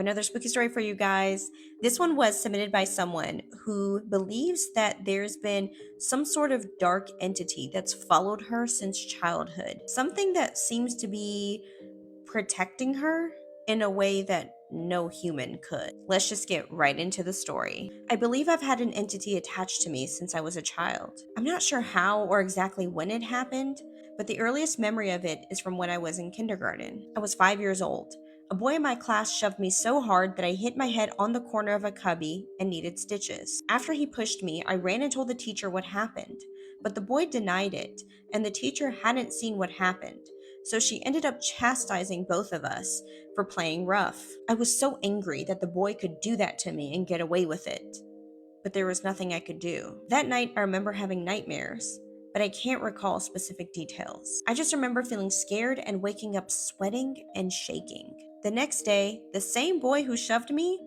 another spooky story for you guys. This one was submitted by someone who believes that there's been some sort of dark entity that's followed her since childhood. Something that seems to be protecting her in a way that no human could. Let's just get right into the story. I believe I've had an entity attached to me since I was a child. I'm not sure how or exactly when it happened, but the earliest memory of it is from when I was in kindergarten. I was 5 years old. A boy in my class shoved me so hard that I hit my head on the corner of a cubby and needed stitches. After he pushed me, I ran and told the teacher what happened, but the boy denied it, and the teacher hadn't seen what happened. So she ended up chastising both of us for playing rough. I was so angry that the boy could do that to me and get away with it, but there was nothing I could do. That night, I remember having nightmares, but I can't recall specific details. I just remember feeling scared and waking up sweating and shaking. The next day, the same boy who shoved me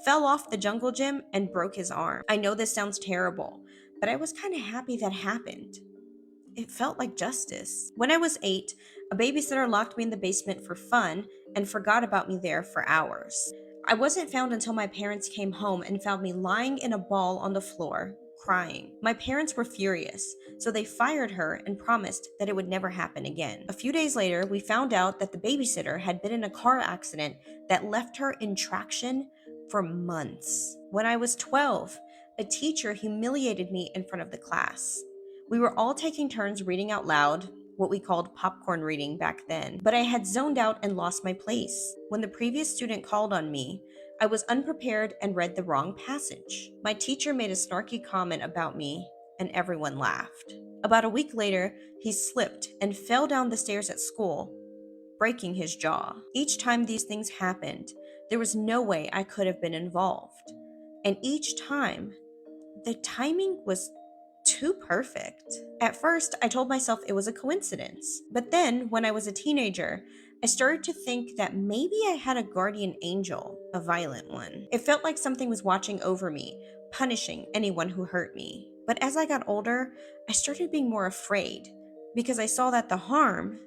fell off the jungle gym and broke his arm. I know this sounds terrible, but I was kind of happy that happened. It felt like justice. When I was 8, a babysitter locked me in the basement for fun and forgot about me there for hours. I wasn't found until my parents came home and found me lying in a ball on the floor, crying. My parents were furious, so they fired her and promised that it would never happen again. A few days later, we found out that the babysitter had been in a car accident that left her in traction for months. When I was 12, a teacher humiliated me in front of the class. We were all taking turns reading out loud, what we called popcorn reading back then, but I had zoned out and lost my place. When the previous student called on me, I was unprepared and read the wrong passage. My teacher made a snarky comment about me, and everyone laughed. About a week later, he slipped and fell down the stairs at school, breaking his jaw. Each time these things happened, there was no way I could have been involved. And each time, the timing was too perfect. At first, I told myself it was a coincidence. But then, when I was a teenager, I started to think that maybe I had a guardian angel, a violent one. It felt like something was watching over me, punishing anyone who hurt me. But as I got older, I started being more afraid because I saw that the harm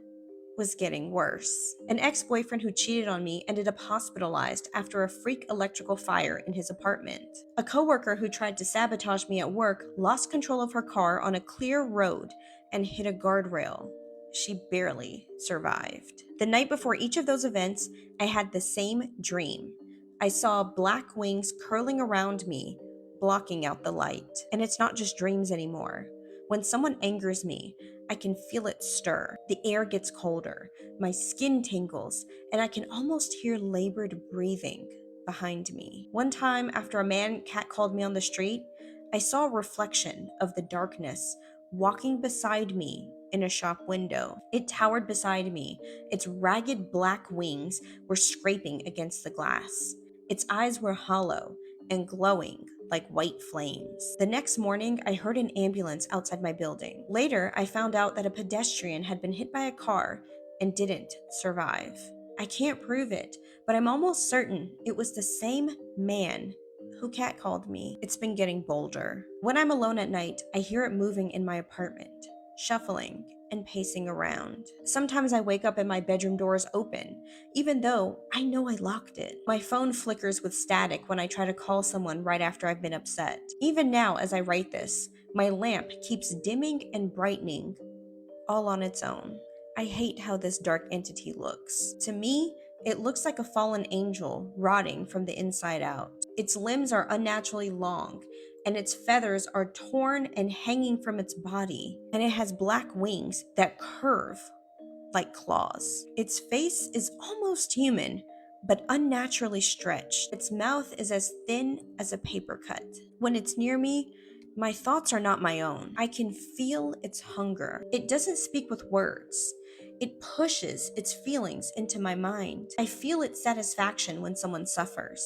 was getting worse. An ex-boyfriend who cheated on me ended up hospitalized after a freak electrical fire in his apartment. A coworker who tried to sabotage me at work lost control of her car on a clear road and hit a guardrail. She barely survived. The night before each of those events, I had the same dream. I saw black wings curling around me, blocking out the light. And it's not just dreams anymore. When someone angers me, I can feel it stir. The air gets colder, my skin tingles, and I can almost hear labored breathing behind me. One time, after a man catcalled me on the street, I saw a reflection of the darkness walking beside me in a shop window. It towered beside me. Its ragged black wings were scraping against the glass. Its eyes were hollow and glowing like white flames. The next morning, I heard an ambulance outside my building. Later, I found out that a pedestrian had been hit by a car and didn't survive. I can't prove it, but I'm almost certain it was the same man who catcalled me. It's been getting bolder. When I'm alone at night, I hear it moving in my apartment, shuffling and pacing around. Sometimes I wake up and my bedroom door is open, even though I know I locked it. My phone flickers with static when I try to call someone right after I've been upset. Even now, as I write this, my lamp keeps dimming and brightening all on its own. I hate how this dark entity looks. To me, it looks like a fallen angel rotting from the inside out. Its limbs are unnaturally long, and its feathers are torn and hanging from its body, and it has black wings that curve like claws. Its face is almost human, but unnaturally stretched. Its mouth is as thin as a paper cut. When it's near me, my thoughts are not my own. I can feel its hunger. It doesn't speak with words. It pushes its feelings into my mind. I feel its satisfaction when someone suffers,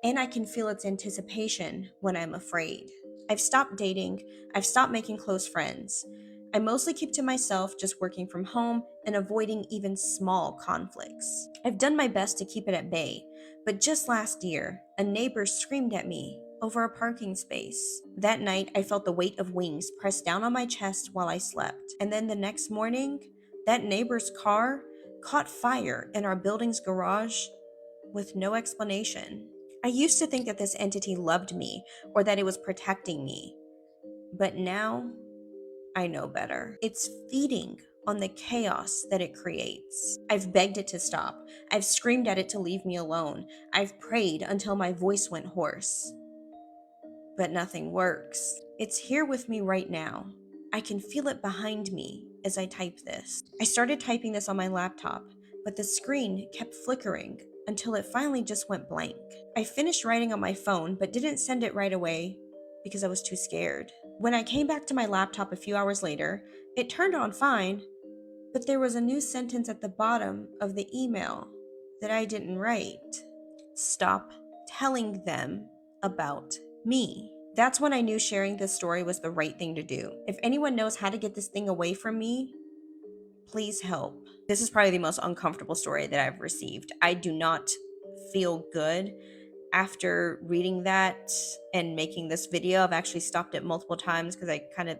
and I can feel its anticipation when I'm afraid. I've stopped dating. I've stopped making close friends. I mostly keep to myself, just working from home and avoiding even small conflicts. I've done my best to keep it at bay, but just last year, a neighbor screamed at me over a parking space. That night, I felt the weight of wings press down on my chest while I slept. And then the next morning, that neighbor's car caught fire in our building's garage with no explanation. I used to think that this entity loved me or that it was protecting me, but now I know better. It's feeding on the chaos that it creates. I've begged it to stop. I've screamed at it to leave me alone. I've prayed until my voice went hoarse. But nothing works. It's here with me right now. I can feel it behind me as I type this. I started typing this on my laptop, but the screen kept flickering until it finally just went blank. I finished writing on my phone, but didn't send it right away because I was too scared. When I came back to my laptop a few hours later, it turned on fine, but there was a new sentence at the bottom of the email that I didn't write. Stop telling them about me. That's when I knew sharing this story was the right thing to do. If anyone knows how to get this thing away from me, please help. This is probably the most uncomfortable story that I've received. I do not feel good after reading that and making this video. I've actually stopped it multiple times because I kind of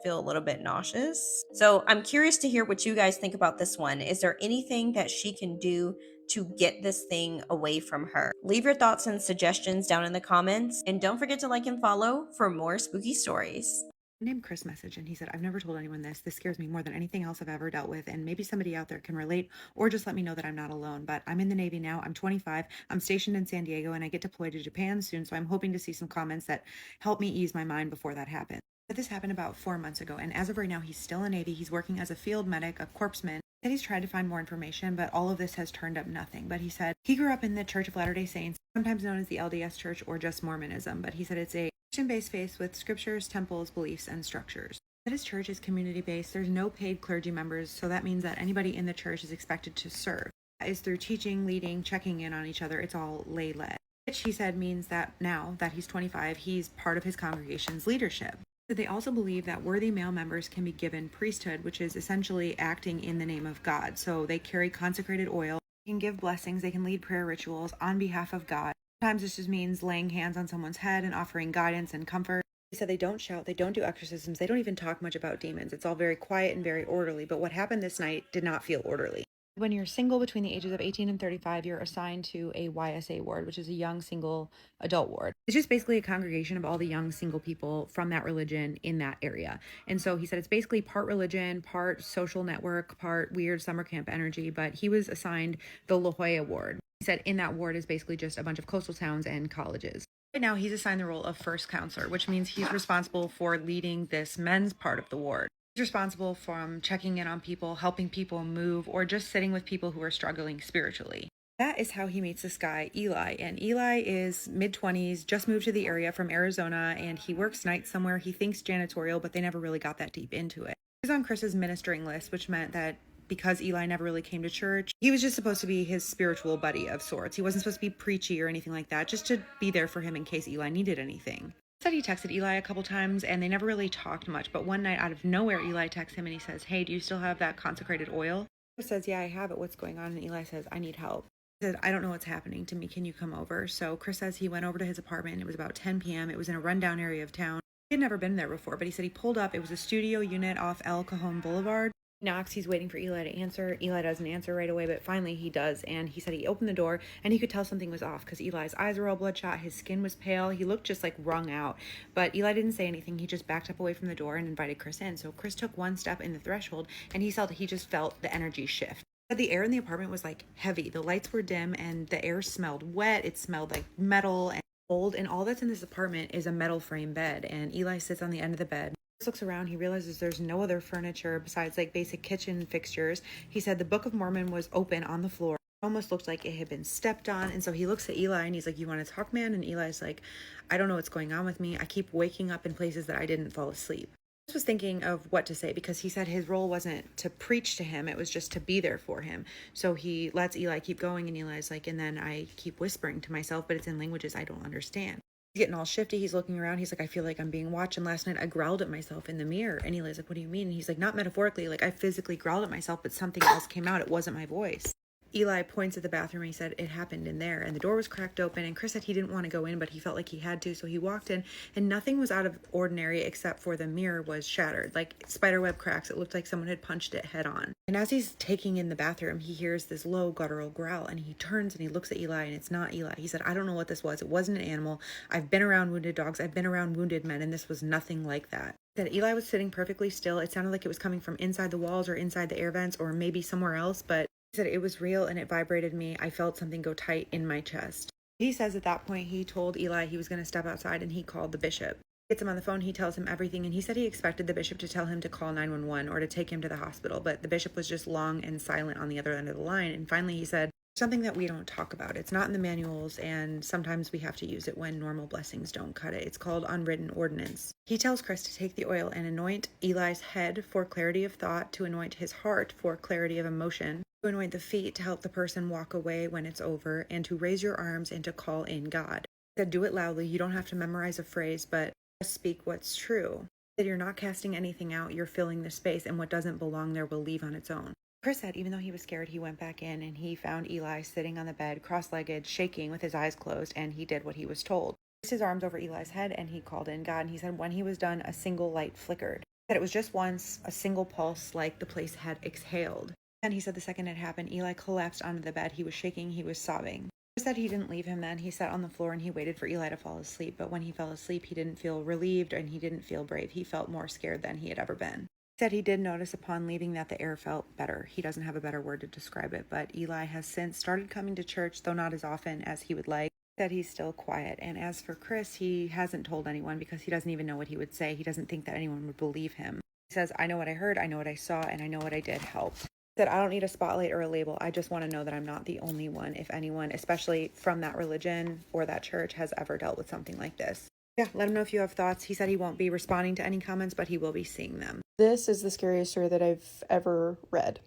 feel a little bit nauseous. So I'm curious to hear what you guys think about this one. Is there anything that she can do to get this thing away from her? Leave your thoughts and suggestions down in the comments, and don't forget to like and follow for more spooky stories. Named Chris message and he said, I've never told anyone this. This scares me more than anything else I've ever dealt with. And maybe somebody out there can relate or just let me know that I'm not alone. But I'm in the Navy now. I'm 25. I'm stationed in San Diego and I get deployed to Japan soon. So I'm hoping to see some comments that help me ease my mind before that happens. But this happened about 4 months ago. And as of right now, he's still in Navy. He's working as a field medic, a corpsman. That he's tried to find more information, but all of this has turned up nothing. But he said he grew up in the Church of Latter-day Saints, sometimes known as the LDS Church or just Mormonism. But he said it's a Christian-based faith with scriptures, temples, beliefs, and structures. That his church is community-based. There's no paid clergy members, so that means that anybody in the church is expected to serve. That is through teaching, leading, checking in on each other. It's all lay-led. Which he said means that now that he's 25, he's part of his congregation's leadership. They also believe that worthy male members can be given priesthood, which is essentially acting in the name of God. So they carry consecrated oil, they can give blessings, they can lead prayer rituals on behalf of God. Sometimes this just means laying hands on someone's head and offering guidance and comfort. They said they don't shout, they don't do exorcisms, they don't even talk much about demons. It's all very quiet and very orderly, but what happened this night did not feel orderly. When you're single between the ages of 18 and 35, you're assigned to a YSA ward, which is a young single adult ward. It's just basically a congregation of all the young single people from that religion in that area. And so he said it's basically part religion, part social network, part weird summer camp energy, but he was assigned the La Jolla ward. He said in that ward is basically just a bunch of coastal towns and colleges. Right now, he's assigned the role of first counselor, which means he's responsible for leading this men's part of the ward. He's responsible from checking in on people, helping people move, or just sitting with people who are struggling spiritually. That is how he meets this guy, Eli. And Eli is mid-20s, just moved to the area from Arizona, and he works nights somewhere. He thinks janitorial, but they never really got that deep into it. He was on Chris's ministering list, which meant that because Eli never really came to church, he was just supposed to be his spiritual buddy of sorts. He wasn't supposed to be preachy or anything like that, just to be there for him in case Eli needed anything. Said he texted Eli a couple times and they never really talked much, but one night out of nowhere Eli texts him and he says, hey, do you still have that consecrated oil? He says, yeah, I have it. What's going on? And Eli says, I need help. He said, I don't know what's happening to me. Can you come over? So Chris says he went over to his apartment. It was about 10 p.m. It was in a rundown area of town. He had never been there before, but he said he pulled up. It was a studio unit off El Cajon Boulevard. Knocks, he's waiting for Eli to answer. Eli doesn't answer right away, but finally he does, and he said he opened the door and he could tell something was off because Eli's eyes were all bloodshot, his skin was pale, he looked just like wrung out, but Eli didn't say anything. He just backed up away from the door and invited Chris in. So Chris took one step in the threshold and he just felt the energy shift. The air in the apartment was like heavy, the lights were dim and the air smelled wet. It smelled like metal and old, and all that's in this apartment is a metal frame bed, and Eli sits on the end of the bed. Looks around, he realizes there's no other furniture besides like basic kitchen fixtures. He said the Book of Mormon was open on the floor. It almost looked like it had been stepped on. And so he looks at Eli and he's like, you want to talk, man? And Eli's like, I don't know what's going on with me. I keep waking up in places that I didn't fall asleep. I was thinking of what to say because he said his role wasn't to preach to him, it was just to be there for him. So he lets Eli keep going and Eli's like, and then I keep whispering to myself, but it's in languages I don't understand. He's getting all shifty. He's looking around. He's like, I feel like I'm being watched. And last night I growled at myself in the mirror. And Eli's like, what do you mean? And he's like, not metaphorically. Like I physically growled at myself, but something else came out. It wasn't my voice. Eli points at the bathroom and he said it happened in there, and the door was cracked open, and Chris said he didn't want to go in, but he felt like he had to, so he walked in, and nothing was out of ordinary except for the mirror was shattered, like spiderweb cracks. It looked like someone had punched it head on. And as he's taking in the bathroom, he hears this low guttural growl, and he turns and he looks at Eli, and it's not Eli. He said, I don't know what this was. It wasn't an animal. I've been around wounded dogs. I've been around wounded men, and this was nothing like that. That Eli was sitting perfectly still. It sounded like it was coming from inside the walls or inside the air vents or maybe somewhere else, but he said it was real and it vibrated me. I felt something go tight in my chest. He says at that point he told Eli he was going to step outside, and he called the bishop. He gets him on the phone, he tells him everything, and he said he expected the bishop to tell him to call 911 or to take him to the hospital, but the bishop was just long and silent on the other end of the line. And finally he said, something that we don't talk about. It's not in the manuals, and sometimes we have to use it when normal blessings don't cut it. It's called unwritten ordinance. He tells Chris to take the oil and anoint Eli's head for clarity of thought, to anoint his heart for clarity of emotion, to anoint the feet to help the person walk away when it's over, and to raise your arms and to call in God. He said, do it loudly. You don't have to memorize a phrase, but just speak what's true. He said, you're not casting anything out. You're filling the space, and what doesn't belong there will leave on its own. Chris said even though he was scared, he went back in and he found Eli sitting on the bed, cross-legged, shaking with his eyes closed, and he did what he was told. He placed his arms over Eli's head and he called in God, and he said when he was done, a single light flickered. He said it was just once, a single pulse, like the place had exhaled. And he said the second it happened, Eli collapsed onto the bed. He was shaking, he was sobbing. Chris said he didn't leave him then. He sat on the floor and he waited for Eli to fall asleep, but when he fell asleep, he didn't feel relieved and he didn't feel brave. He felt more scared than he had ever been. Said he did notice upon leaving that the air felt better. He doesn't have a better word to describe it, but Eli has since started coming to church, though not as often as he would like. Said he's still quiet. And as for Chris, he hasn't told anyone because he doesn't even know what he would say. He doesn't think that anyone would believe him. He says, I know what I heard, I know what I saw, and I know what I did helped. He said, I don't need a spotlight or a label. I just want to know that I'm not the only one, if anyone, especially from that religion or that church, has ever dealt with something like this. Yeah, let him know if you have thoughts. He said he won't be responding to any comments, but he will be seeing them. This is the scariest story that I've ever read.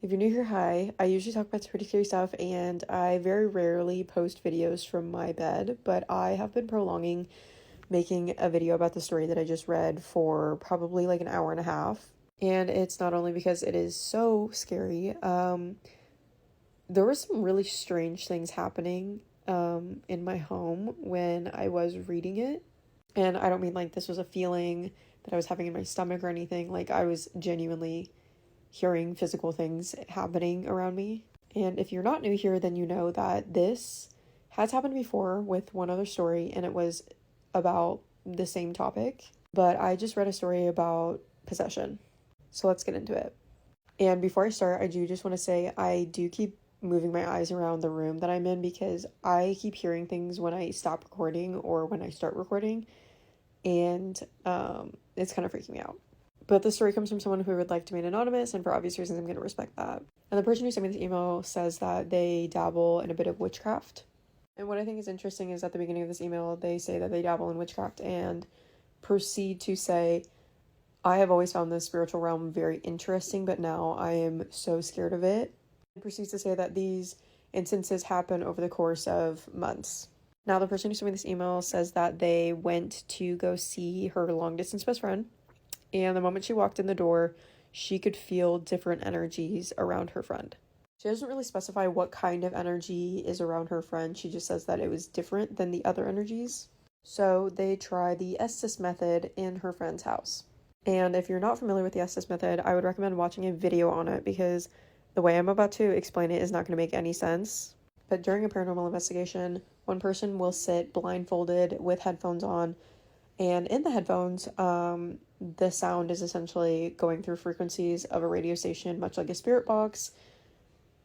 If you're new here, hi. I usually talk about pretty scary stuff, and I very rarely post videos from my bed, but I have been prolonging making a video about the story that I just read for probably like an hour and a half. And it's not only because it is so scary, there were some really strange things happening in my home when I was reading it. And I don't mean like this was a feeling that I was having in my stomach or anything. Like, I was genuinely hearing physical things happening around me. And if you're not new here, then you know that this has happened before with one other story, and it was about the same topic. But I just read a story about possession. So let's get into it. And before I start, I do just want to say I do keep moving my eyes around the room that I'm in because I keep hearing things when I stop recording or when I start recording. And it's kind of freaking me out. But the story comes from someone who would like to remain anonymous, and for obvious reasons, I'm going to respect that. And the person who sent me this email says that they dabble in a bit of witchcraft. And what I think is interesting is at the beginning of this email, they say that they dabble in witchcraft and proceed to say, I have always found the spiritual realm very interesting, but now I am so scared of it. And proceeds to say that these instances happen over the course of months. Now, the person who sent me this email says that they went to go see her long-distance best friend, and the moment she walked in the door, she could feel different energies around her friend. She doesn't really specify what kind of energy is around her friend. She just says that it was different than the other energies. So they try the Estes method in her friend's house. And if you're not familiar with the Estes method, I would recommend watching a video on it because the way I'm about to explain it is not going to make any sense. But during a paranormal investigation, one person will sit blindfolded with headphones on, and in the headphones, the sound is essentially going through frequencies of a radio station, much like a spirit box.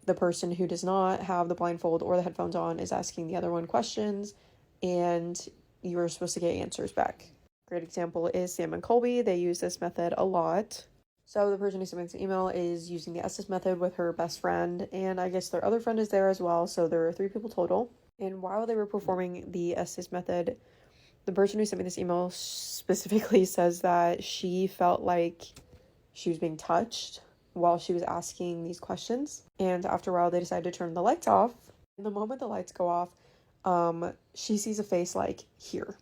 The person who does not have the blindfold or the headphones on is asking the other one questions, and you are supposed to get answers back. Great example is Sam and Colby. They use this method a lot. So the person who submits the email is using the Estes method with her best friend, and I guess their other friend is there as well, so there are 3 people total. And while they were performing the Estes method, the person who sent me this email specifically says that she felt like she was being touched while she was asking these questions. And after a while, they decided to turn the lights off. And the moment the lights go off, she sees a face like here.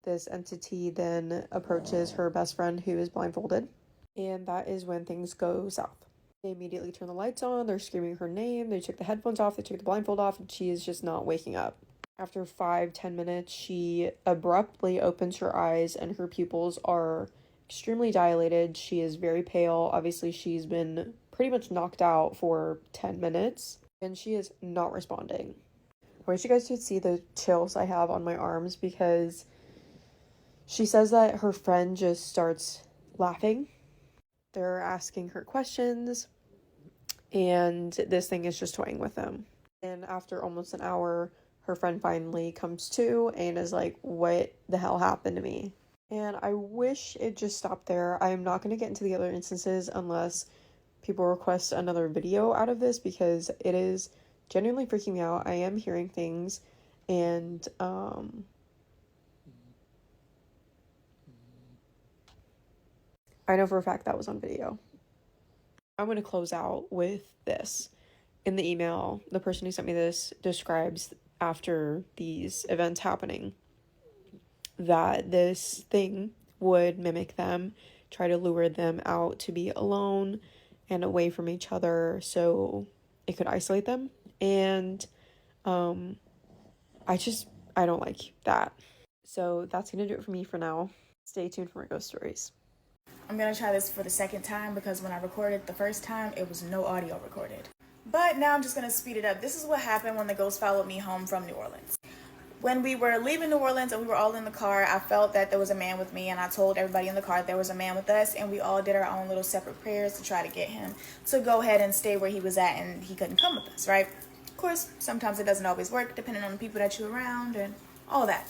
This entity then approaches her best friend who is blindfolded. And that is when things go south. They immediately turn the lights on, they're screaming her name, they took the headphones off, they took the blindfold off, and she is just not waking up. After 5-10 minutes, she abruptly opens her eyes and her pupils are extremely dilated. She is very pale. Obviously, she's been pretty much knocked out for 10 minutes and she is not responding. I wish you guys could see the chills I have on my arms because she says that her friend just starts laughing. They're asking her questions and this thing is just toying with them. And after almost an hour, her friend finally comes to and is like, what the hell happened to me? And I wish it just stopped there. I am not going to get into the other instances unless people request another video out of this because it is genuinely freaking me out. I am hearing things and I know for a fact that was on video. I'm going to close out with this. In the email, the person who sent me this describes after these events happening that this thing would mimic them, try to lure them out to be alone and away from each other so it could isolate them. And I don't like that. So that's gonna do it for me for now. Stay tuned for my ghost stories. I'm gonna try this for the second time because when I recorded the first time, it was no audio recorded. But now I'm just gonna speed it up. This is what happened when the ghost followed me home from New Orleans. When we were leaving New Orleans and we were all in the car, I felt that there was a man with me, and I told everybody in the car there was a man with us, and we all did our own little separate prayers to try to get him to go ahead and stay where he was at, and he couldn't come with us, right? Of course, sometimes it doesn't always work depending on the people that you're around and all that.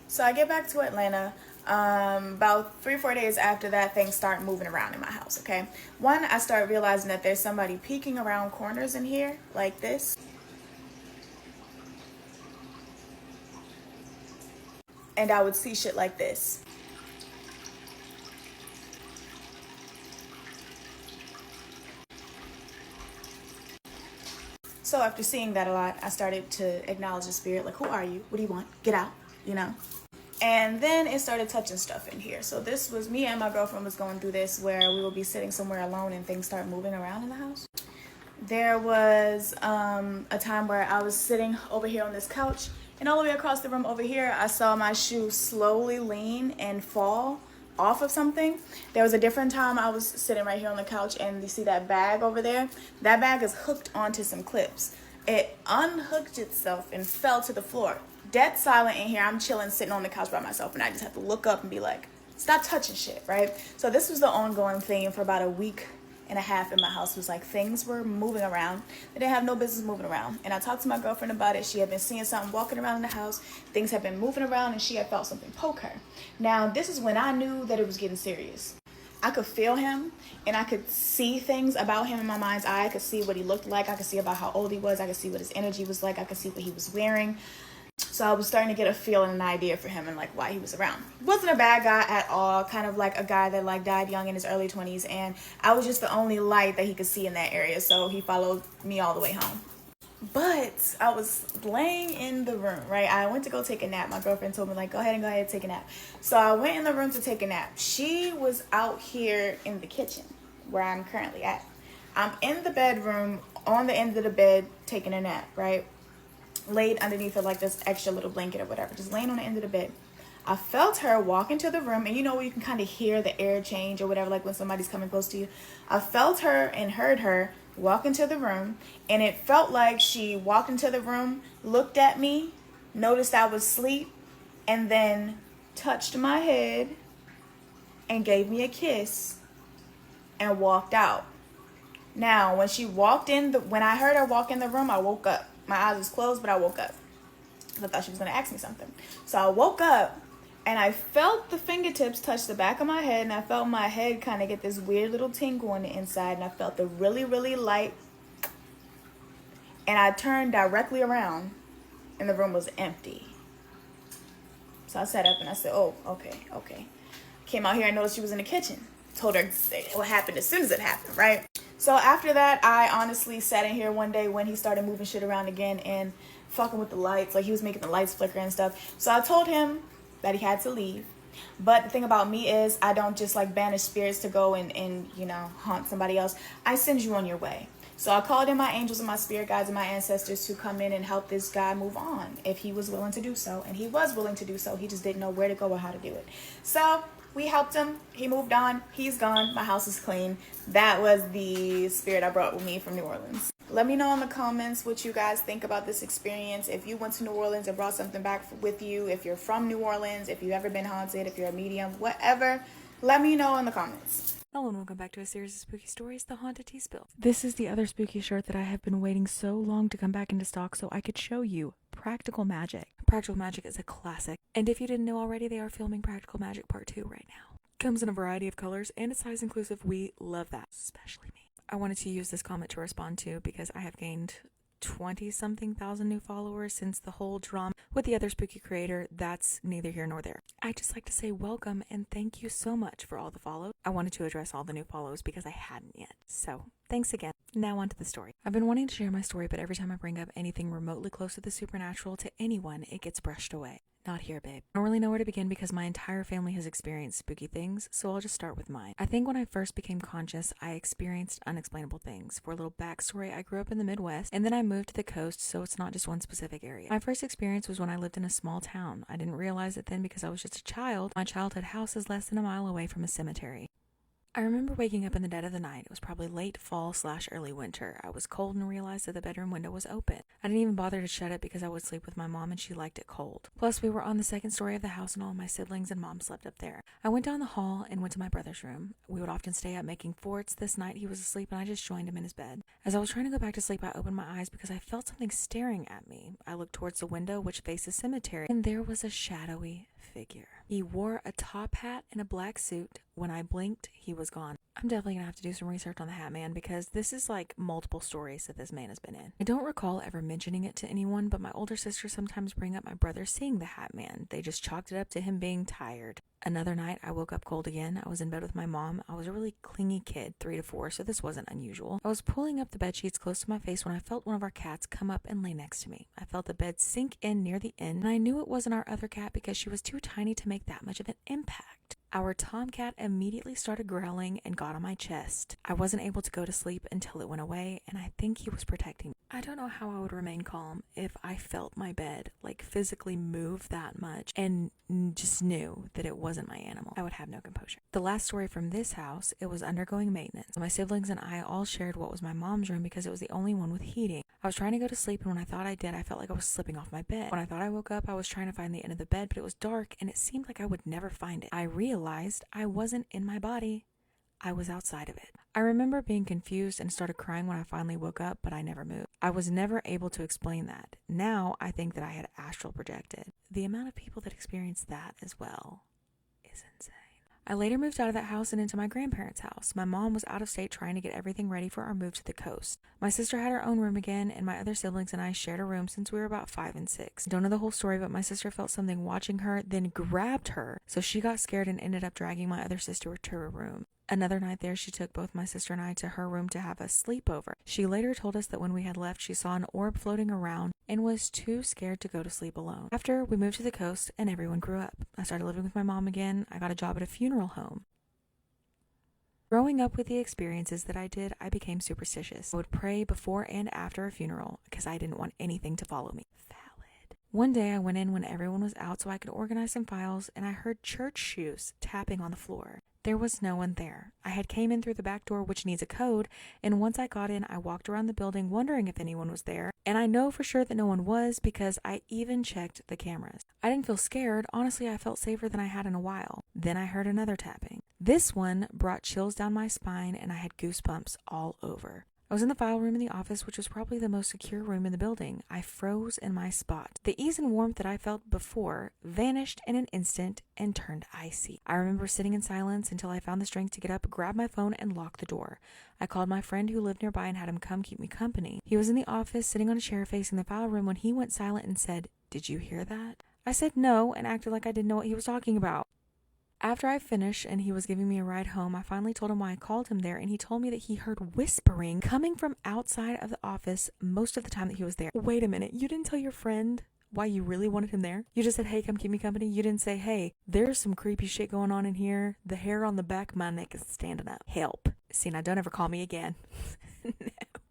So I get back to Atlanta. About 3 or 4 days after that, things start moving around in my house, okay? One, I start realizing that there's somebody peeking around corners in here like this. And I would see shit like this. So after seeing that a lot, I started to acknowledge the spirit, like, who are you? What do you want? Get out, you know? And then it started touching stuff in here. So this was me and my girlfriend was going through this where we would be sitting somewhere alone and things start moving around in the house. There was a time where I was sitting over here on this couch, and all the way across the room over here, I saw my shoe slowly lean and fall off of something. There was a different time I was sitting right here on the couch, and you see that bag over there? That bag is hooked onto some clips. It unhooked itself and fell to the floor. Dead silent in here. I'm chilling, sitting on the couch by myself, and I just have to look up and be like, stop touching shit, right? So this was the ongoing theme for about a week and a half in my house. It was like things were moving around. They didn't have no business moving around. And I talked to my girlfriend about it. She had been seeing something walking around in the house. Things had been moving around, and she had felt something poke her. Now, this is when I knew that it was getting serious. I could feel him, and I could see things about him in my mind's eye. I could see what he looked like. I could see about how old he was. I could see what his energy was like. I could see what he was wearing. So I was starting to get a feel and an idea for him and like why he was around. Wasn't a bad guy at all, kind of like a guy that like died young in his early 20s, and I was just the only light that he could see in that area, so he followed me all the way home. But I was laying in the room, right? I went to go take a nap. My girlfriend told me like, go ahead and take a nap. So I went in the room to take a nap. She was out here in the kitchen where I'm currently at. I'm in the bedroom on the end of the bed taking a nap, right? Laid underneath of like this extra little blanket or whatever, just laying on the end of the bed. I felt her walk into the room, and you know where you can kind of hear the air change or whatever, like when somebody's coming close to you. I felt her and heard her walk into the room, and it felt like she walked into the room, looked at me, noticed I was asleep, and then touched my head and gave me a kiss and walked out. Now, when she walked in, when I heard her walk in the room, I woke up. My eyes was closed, but I woke up. I thought she was going to ask me something. So I woke up, and I felt the fingertips touch the back of my head, and I felt my head kind of get this weird little tingle on the inside, and I felt the really, really light. And I turned directly around, and the room was empty. So I sat up, and I said, oh, okay. Came out here and noticed she was in the kitchen. Told her what happened as soon as it happened, right? So after that, I honestly sat in here one day when he started moving shit around again and fucking with the lights. Like, he was making the lights flicker and stuff. So I told him that he had to leave. But the thing about me is I don't just like banish spirits to go and haunt somebody else. I send you on your way. So I called in my angels and my spirit guides and my ancestors to come in and help this guy move on if he was willing to do so. And he was willing to do so. He just didn't know where to go or how to do it. So we helped him. He moved on. He's gone. My house is clean. That was the spirit I brought with me from New Orleans. Let me know in the comments what you guys think about this experience. If you went to New Orleans and brought something back with you, if you're from New Orleans, if you've ever been haunted, if you're a medium, whatever, let me know in the comments. Hello and welcome back to a series of spooky stories, The Haunted Tea Spill. This is the other spooky shirt that I have been waiting so long to come back into stock so I could show you. Practical Magic. Practical Magic is a classic, and if you didn't know already, they are filming Practical Magic Part 2 right now. Comes in a variety of colors and it's size inclusive. We love that, especially me. I wanted to use this comment to respond to because I have gained 20-something thousand new followers since the whole drama with the other spooky creator. That's neither here nor there. I just like to say welcome and thank you so much for all the follows. I wanted to address all the new follows because I hadn't yet. So thanks again. Now on to the story. I've been wanting to share my story, but every time I bring up anything remotely close to the supernatural to anyone, it gets brushed away. Not here, babe. I don't really know where to begin because my entire family has experienced spooky things, so I'll just start with mine. I think when I first became conscious, I experienced unexplainable things. For a little backstory, I grew up in the Midwest, and then I moved to the coast, so it's not just one specific area. My first experience was when I lived in a small town. I didn't realize it then because I was just a child. My childhood house is less than a mile away from a cemetery. I remember waking up in the dead of the night. It was probably late fall/early winter. I was cold and realized that the bedroom window was open. I didn't even bother to shut it because I would sleep with my mom and she liked it cold. Plus, we were on the second story of the house and all my siblings and mom slept up there. I went down the hall and went to my brother's room. We would often stay up making forts. This night he was asleep and I just joined him in his bed. As I was trying to go back to sleep, I opened my eyes because I felt something staring at me. I looked towards the window, which faces cemetery, and there was a shadowy figure. He wore a top hat and a black suit. When I blinked, he was gone. I'm definitely gonna have to do some research on the Hat Man because this is like multiple stories that this man has been in. I don't recall ever mentioning it to anyone, but my older sisters sometimes bring up my brother seeing the Hat Man. They just chalked it up to him being tired. Another night, I woke up cold again. I was in bed with my mom. I was a really clingy kid, 3 to 4, so this wasn't unusual. I was pulling up the bed sheets close to my face when I felt one of our cats come up and lay next to me. I felt the bed sink in near the end, and I knew it wasn't our other cat because she was too tiny to make that much of an impact. Our tomcat immediately started growling and got on my chest. I wasn't able to go to sleep until it went away, and I think he was protecting me. I don't know how I would remain calm if I felt my bed like physically move that much and just knew that it wasn't my animal. I would have no composure. The last story from this house, it was undergoing maintenance. My siblings and I all shared what was my mom's room because it was the only one with heating. I was trying to go to sleep, and when I thought I did, I felt like I was slipping off my bed. When I thought I woke up, I was trying to find the end of the bed, but it was dark and it seemed like I would never find it. I realized I wasn't in my body. I was outside of it. I remember being confused and started crying when I finally woke up, but I never moved. I was never able to explain that. Now I think that I had astral projected. The amount of people that experienced that as well is insane. I later moved out of that house and into my grandparents' house. My mom was out of state trying to get everything ready for our move to the coast. My sister had her own room again, and my other siblings and I shared a room since we were about 5 and 6. Don't know the whole story, but my sister felt something watching her, then grabbed her, so she got scared and ended up dragging my other sister to her room. Another night there, she took both my sister and I to her room to have a sleepover. She later told us that when we had left, she saw an orb floating around and was too scared to go to sleep alone. After, we moved to the coast and everyone grew up. I started living with my mom again. I got a job at a funeral home. Growing up with the experiences that I did, I became superstitious. I would pray before and after a funeral because I didn't want anything to follow me. Valid. One day I went in when everyone was out so I could organize some files, and I heard church shoes tapping on the floor. There was no one there. I had came in through the back door, which needs a code, and once I got in, I walked around the building wondering if anyone was there, and I know for sure that no one was because I even checked the cameras. I didn't feel scared. Honestly, I felt safer than I had in a while. Then I heard another tapping. This one brought chills down my spine, and I had goosebumps all over. I was in the file room in the office, which was probably the most secure room in the building. I froze in my spot. The ease and warmth that I felt before vanished in an instant and turned icy. I remember sitting in silence until I found the strength to get up, grab my phone, and lock the door. I called my friend who lived nearby and had him come keep me company. He was in the office, sitting on a chair facing the file room when he went silent and said, "Did you hear that?" I said no and acted like I didn't know what he was talking about. After I finished and he was giving me a ride home, I finally told him why I called him there, and he told me that he heard whispering coming from outside of the office most of the time that he was there. Wait a minute, you didn't tell your friend why you really wanted him there. You just said, hey, come keep me company. You didn't say, hey, there's some creepy shit going on in here. The hair on the back of my neck is standing up. Help. See, now don't ever call me again. No.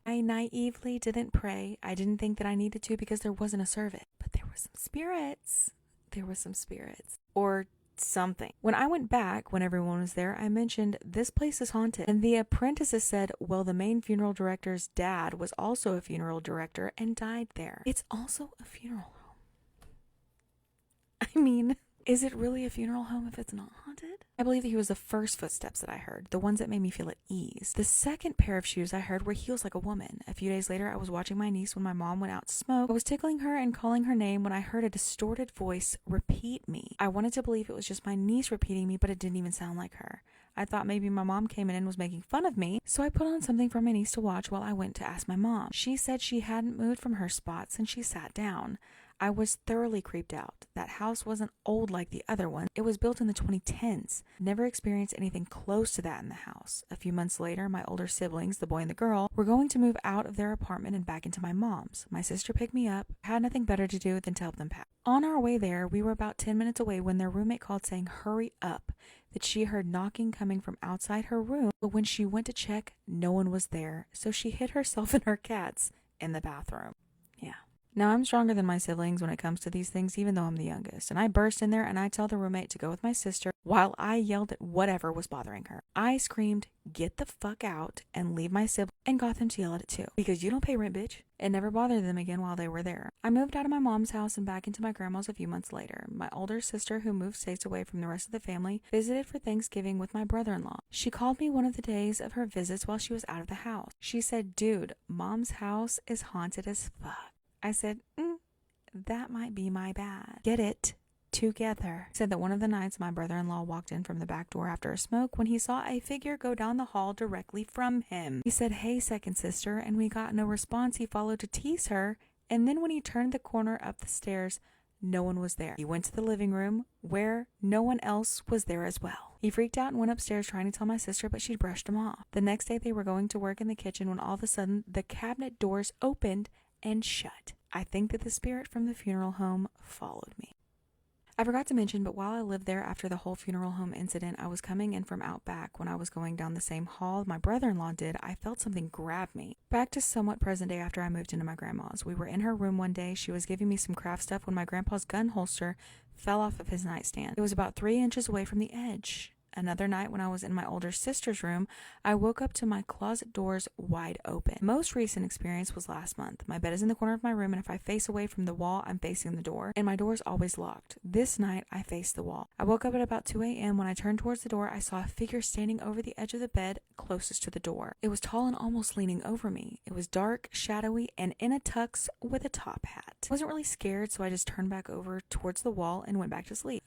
I naively didn't pray. I didn't think that I needed to because there wasn't a service. But there were some spirits. There were some spirits. Or something. When I went back, when everyone was there, I mentioned this place is haunted. And the apprentices said, well, the main funeral director's dad was also a funeral director and died there. It's also a funeral home. I mean, is it really a funeral home if it's not haunted? I believe that he was the first footsteps that I heard, the ones that made me feel at ease. The second pair of shoes I heard were heels like a woman. A few days later, I was watching my niece when my mom went out to smoke. I was tickling her and calling her name when I heard a distorted voice repeat me. I wanted to believe it was just my niece repeating me, but it didn't even sound like her. I thought maybe my mom came in and was making fun of me, so I put on something for my niece to watch while I went to ask my mom. She said she hadn't moved from her spot since she sat down. I was thoroughly creeped out. That house wasn't old like the other one. It was built in the 2010s. Never experienced anything close to that in the house. A few months later, my older siblings, the boy and the girl, were going to move out of their apartment and back into my mom's. My sister picked me up. I had nothing better to do than to help them pack. On our way there, we were about 10 minutes away when their roommate called saying, hurry up, that she heard knocking coming from outside her room, but when she went to check, no one was there, so she hid herself and her cats in the bathroom. Yeah. Now, I'm stronger than my siblings when it comes to these things, even though I'm the youngest. And I burst in there and I tell the roommate to go with my sister while I yelled at whatever was bothering her. I screamed, get the fuck out and leave my sibling, and got them to yell at it too. Because you don't pay rent, bitch. It never bothered them again while they were there. I moved out of my mom's house and back into my grandma's a few months later. My older sister, who moved states away from the rest of the family, visited for Thanksgiving with my brother-in-law. She called me one of the days of her visits while she was out of the house. She said, dude, mom's house is haunted as fuck. I said, that might be my bad. Get it together. He said that one of the nights my brother-in-law walked in from the back door after a smoke when he saw a figure go down the hall directly from him. He said, hey, second sister, and we got no response. He followed to tease her, and then when he turned the corner up the stairs, no one was there. He went to the living room where no one else was there as well. He freaked out and went upstairs trying to tell my sister, but she brushed him off. The next day they were going to work in the kitchen when all of a sudden the cabinet doors opened and shut. I think that the spirit from the funeral home followed me. I forgot to mention, but while I lived there after the whole funeral home incident, I was coming in from out back. When I was going down the same hall my brother-in-law did, I felt something grab me. Back to somewhat present day after I moved into my grandma's. We were in her room one day. She was giving me some craft stuff when my grandpa's gun holster fell off of his nightstand. It was about 3 inches away from the edge. Another night when I was in my older sister's room, I woke up to my closet doors wide open. Most recent experience was last month. My bed is in the corner of my room, and if I face away from the wall, I'm facing the door, and my door is always locked. This night, I faced the wall. I woke up at about 2 a.m. When I turned towards the door, I saw a figure standing over the edge of the bed closest to the door. It was tall and almost leaning over me. It was dark, shadowy, and in a tux with a top hat. I wasn't really scared, so I just turned back over towards the wall and went back to sleep.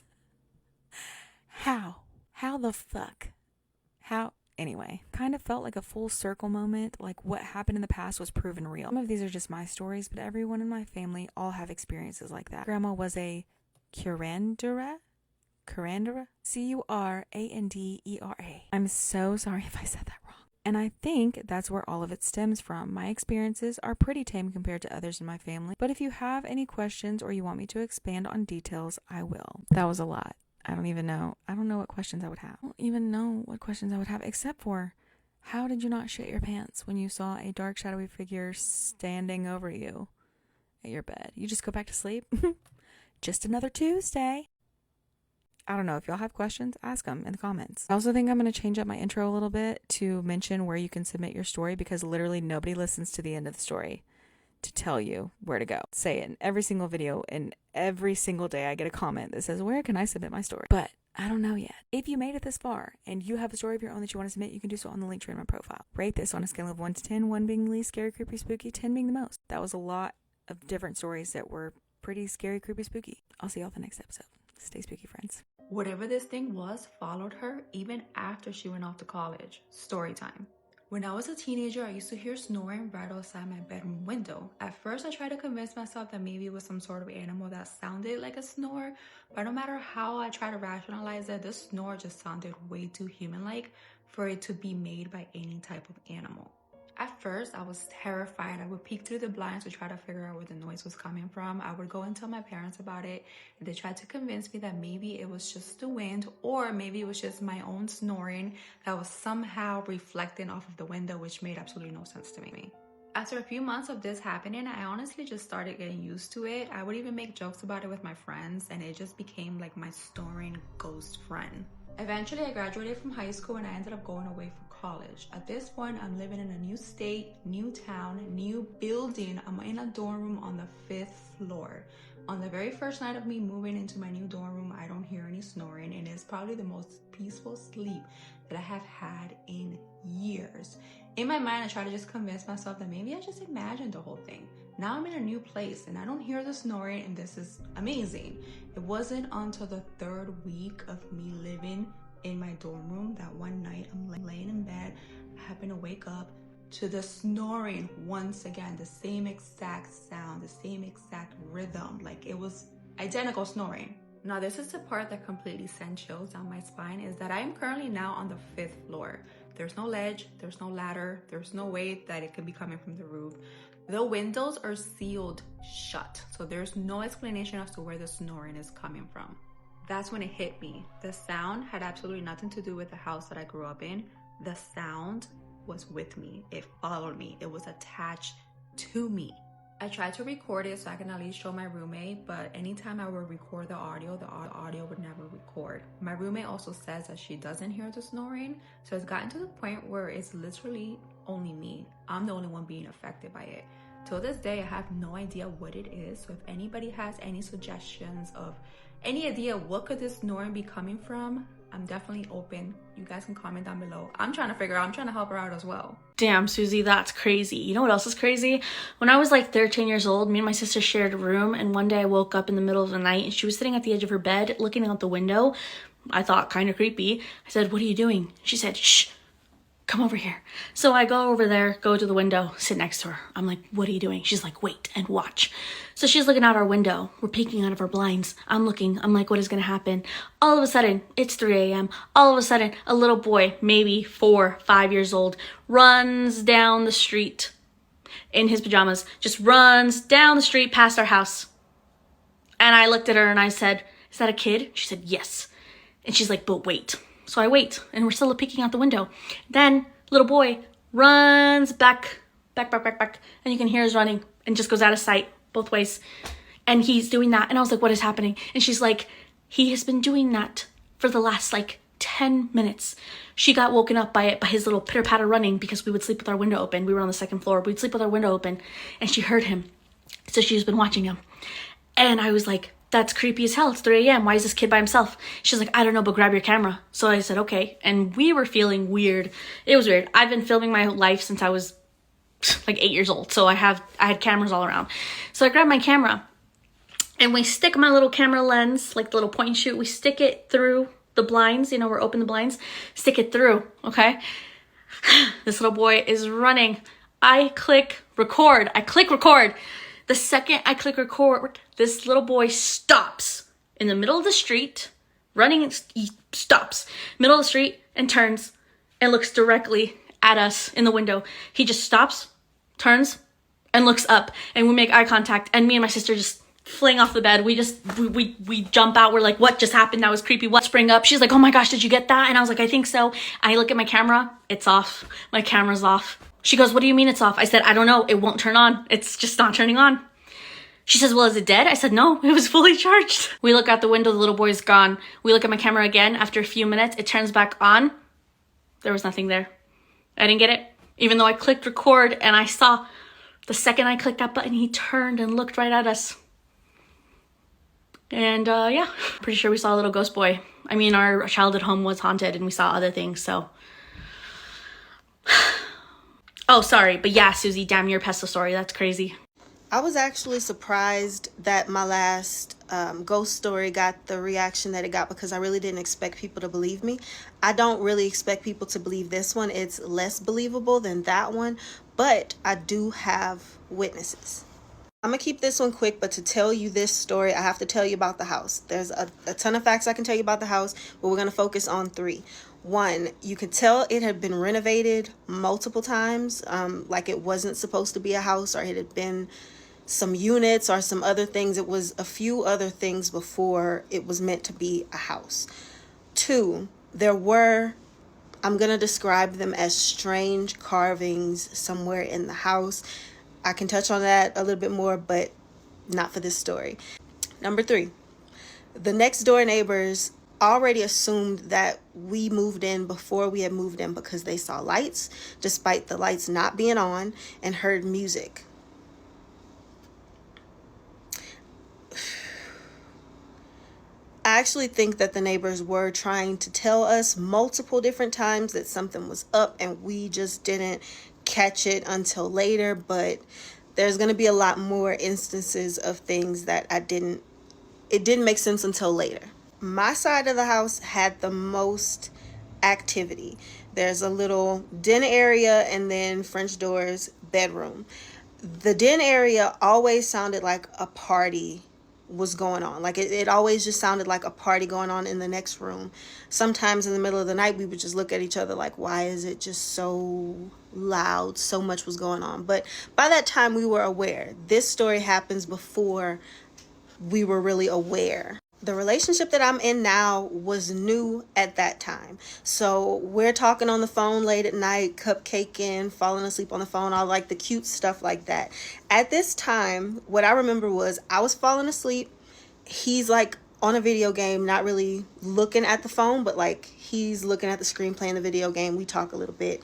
How the fuck? Anyway, kind of felt like a full circle moment, like what happened in the past was proven real. Some of these are just my stories, but everyone in my family all have experiences like that. Grandma was a curandera? Curandera? I'm so sorry if I said that wrong. And I think that's where all of it stems from. My experiences are pretty tame compared to others in my family, but if you have any questions or you want me to expand on details, I will. That was a lot. I don't know what questions I would have. I don't even know what questions I would have, except for, how did you not shit your pants when you saw a dark, shadowy figure standing over you at your bed? You just go back to sleep? Just another Tuesday. I don't know. If y'all have questions, ask them in the comments. I also think I'm going to change up my intro a little bit to mention where you can submit your story, because literally nobody listens to the end of the story to tell you where to go. Say it in every single video, and every single day I get a comment that says, where can I submit my story? But I don't know yet. If you made it this far and you have a story of your own that you want to submit, you can do so on the link tree in my profile. Rate this on a scale of 1 to 10, 1 being least scary, creepy, spooky, 10 being the most. That was a lot of different stories that were pretty scary, creepy, spooky. I'll see y'all the next episode. Stay spooky, friends. Whatever this thing was followed her even after she went off to college. Story time. When I was a teenager, I used to hear snoring right outside my bedroom window. At first, I tried to convince myself that maybe it was some sort of animal that sounded like a snore, but no matter how I tried to rationalize it, this snore just sounded way too human-like for it to be made by any type of animal. At first, I was terrified. I would peek through the blinds to try to figure out where the noise was coming from. I would go and tell my parents about it, and they tried to convince me that maybe it was just the wind, or maybe it was just my own snoring that was somehow reflecting off of the window, which made absolutely no sense to me. After a few months of this happening, I honestly just started getting used to it. I would even make jokes about it with my friends, and it just became like my snoring ghost friend. Eventually, I graduated from high school and I ended up going away for college. At this point, I'm living in a new state, new town, new building. I'm in a dorm room on the 5th floor. On the very first night of me moving into my new dorm room, I don't hear any snoring, and it's probably the most peaceful sleep that I have had in years. In my mind, I try to just convince myself that maybe I just imagined the whole thing. Now I'm in a new place and I don't hear the snoring, and this is amazing. It wasn't until the 3rd week of me living in my dorm room that one night I'm laying in bed, I happen to wake up to the snoring once again, the same exact sound, the same exact rhythm. Like it was identical snoring. Now this is the part that completely sent chills down my spine, is that I am currently now on the 5th floor. There's no ledge, there's no ladder, there's no way that it could be coming from the roof. The windows are sealed shut, so there's no explanation as to where the snoring is coming from. That's when it hit me. The sound had absolutely nothing to do with the house that I grew up in. The sound was with me. It followed me. It was attached to me. I tried to record it so I can at least show my roommate, but anytime I would record the audio would never record. My roommate also says that she doesn't hear the snoring, so it's gotten to the point where it's literally only me. I'm the only one being affected by it. Till this day, I have no idea what it is, so if anybody has any suggestions of any idea what could this snoring be coming from, I'm definitely open. You guys can comment down below. I'm trying to figure out, I'm trying to help her out as well. Damn, Susie, that's crazy. You know what else is crazy? When I was like 13 years old, me and my sister shared a room, and one day I woke up in the middle of the night and she was sitting at the edge of her bed looking out the window. I thought kind of creepy. I said, "What are you doing?" She said, "Shh, come over here." So I go over there, go to the window, sit next to her. I'm like, "What are you doing?" She's like, "Wait and watch." So she's looking out our window. We're peeking out of our blinds. I'm looking. I'm like, what is going to happen? All of a sudden, it's 3 a.m. All of a sudden, a little boy, maybe 4, 5 years old, runs down the street in his pajamas. Just runs down the street past our house. And I looked at her and I said, "Is that a kid?" She said, "Yes." And she's like, "But wait." So I wait, and we're still peeking out the window. Then little boy runs back, and you can hear us running, and just goes out of sight both ways. And he's doing that, and I was like, "What is happening?" And she's like, "He has been doing that for the last 10 minutes. She got woken up by it, by his little pitter patter running, because we would sleep with our window open. We were on the 2nd floor. We'd sleep with our window open, and she heard him. So she's been watching him." And I was like, "That's creepy as hell. It's 3 a.m. Why is this kid by himself?" She's like, "I don't know, but grab your camera." So I said, "Okay." And we were feeling weird. It was weird. I've been filming my life since I was 8 years old. So I had cameras all around. So I grabbed my camera and we stick my little camera lens, like the little point and shoot. We stick it through the blinds. We're open the blinds, stick it through. Okay. This little boy is running. I click record. The second I click record, this little boy stops in the middle of the street, running. He stops middle of the street and turns and looks directly at us in the window. He just stops, turns, and looks up, and we make eye contact, and me and my sister just fling off the bed. We jump out. We're like, "What just happened? That was creepy." What? Spring up. She's like, "Oh my gosh, did you get that?" And I was like, "I think so." I look at my camera. It's off. My camera's off. She goes, "What do you mean it's off?" I said, "I don't know. It won't turn on. It's just not turning on." She says, "Well, is it dead?" I said, "No, it was fully charged." We look out the window. The little boy's gone. We look at my camera again. After a few minutes, it turns back on. There was nothing there. I didn't get it. Even though I clicked record, and I saw the second I clicked that button, he turned and looked right at us. And yeah, pretty sure we saw a little ghost boy. I mean, our childhood home was haunted and we saw other things, so. Oh, sorry, but yeah, Susie, damn your pesto story. That's crazy. I was actually surprised that my last ghost story got the reaction that it got, because I really didn't expect people to believe me. I don't really expect people to believe this one. It's less believable than that one, but I do have witnesses. I'm gonna keep this one quick, but to tell you this story, I have to tell you about the house. There's a ton of facts I can tell you about the house, but we're gonna focus on three. One, you could tell it had been renovated multiple times, like it wasn't supposed to be a house, or it had been some units or some other things. It was a few other things before it was meant to be a house. Two, there were, I'm going to describe them as strange carvings somewhere in the house. I can touch on that a little bit more, but not for this story. Number three, the next door neighbors already assumed that we moved in before we had moved in because they saw lights, despite the lights not being on, and heard music. I actually think that the neighbors were trying to tell us multiple different times that something was up, and we just didn't catch it until later. But there's going to be a lot more instances of things that it didn't make sense until later. My side of the house had the most activity. There's a little den area and then French doors, bedroom. The den area always sounded like a party was going on. Like it always just sounded like a party going on in the next room. Sometimes in the middle of the night, we would just look at each other like, why is it just so loud? So much was going on. But by that time, we were aware. This story happens before we were really aware. The relationship that I'm in now was new at that time. So we're talking on the phone late at night, cupcaking, falling asleep on the phone, all like the cute stuff like that. At this time, what I remember was I was falling asleep. He's like on a video game, not really looking at the phone, but like he's looking at the screen playing the video game. We talk a little bit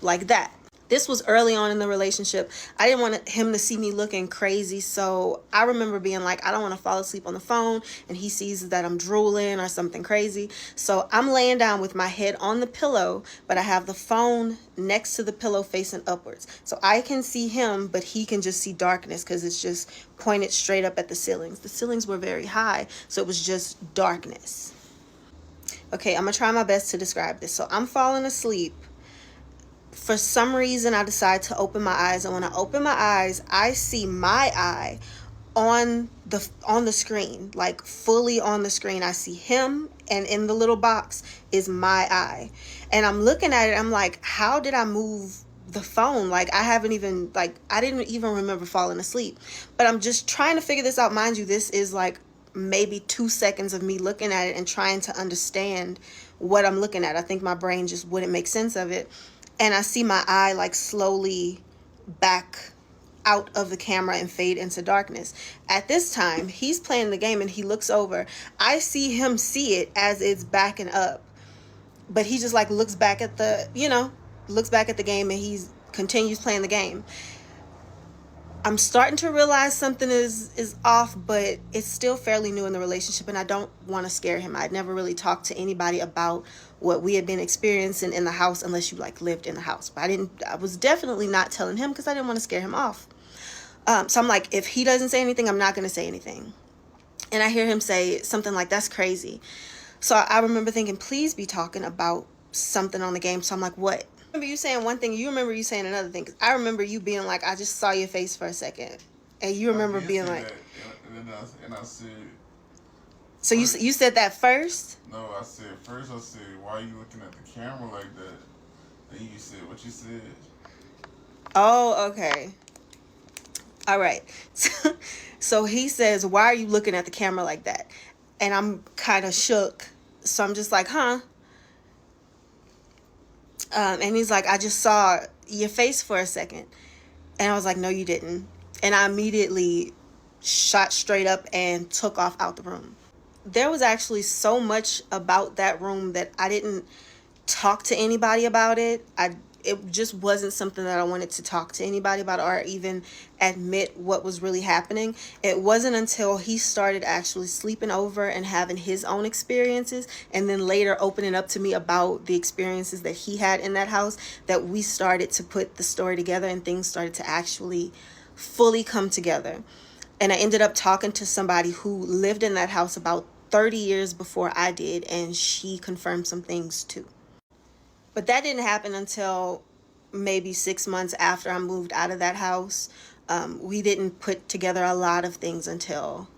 like that. This was early on in the relationship. I didn't want him to see me looking crazy. So I remember being like, I don't want to fall asleep on the phone and he sees that I'm drooling or something crazy. So I'm laying down with my head on the pillow, but I have the phone next to the pillow facing upwards. So I can see him, but he can just see darkness because it's just pointed straight up at the ceilings. The ceilings were very high, so it was just darkness. Okay, I'm going to try my best to describe this. So I'm falling asleep. For some reason, I decide to open my eyes, and when I open my eyes, I see my eye on the screen, like fully on the screen. I see him, and in the little box is my eye, and I'm looking at it. I'm like, how did I move the phone? Like I didn't even remember falling asleep, but I'm just trying to figure this out. Mind you, this is like maybe 2 seconds of me looking at it and trying to understand what I'm looking at. I think my brain just wouldn't make sense of it. And I see my eye like slowly back out of the camera and fade into darkness. At this time, he's playing the game and he looks over. I see him see it as it's backing up. But he just like looks back at the game and he continues playing the game. I'm starting to realize something is off, but it's still fairly new in the relationship, and I don't want to scare him. I'd never really talked to anybody about what we had been experiencing in the house unless you like lived in the house. But I was definitely not telling him because I didn't want to scare him off. So I'm like, if he doesn't say anything, I'm not going to say anything. And I hear him say something like, that's crazy. So I remember thinking, please be talking about something on the game. So I'm like, what? I remember you saying one thing, you remember you saying another thing. 'Cause I remember you being like, I just saw your face for a second. And you remember being like... That, and I said... So you said that first? No, I said, why are you looking at the camera like that? And you said what you said. Oh, okay. All right. So he says, why are you looking at the camera like that? And I'm kind of shook. So I'm just like, huh? And he's like, I just saw your face for a second. And I was like, no, you didn't. And I immediately shot straight up and took off out the room. There was actually so much about that room that I didn't talk to anybody about it. It just wasn't something that I wanted to talk to anybody about or even admit what was really happening. It wasn't until he started actually sleeping over and having his own experiences and then later opening up to me about the experiences that he had in that house that we started to put the story together and things started to actually fully come together. And I ended up talking to somebody who lived in that house about 30 years before I did, and she confirmed some things too. But that didn't happen until maybe 6 months after I moved out of that house. we didn't put together a lot of things until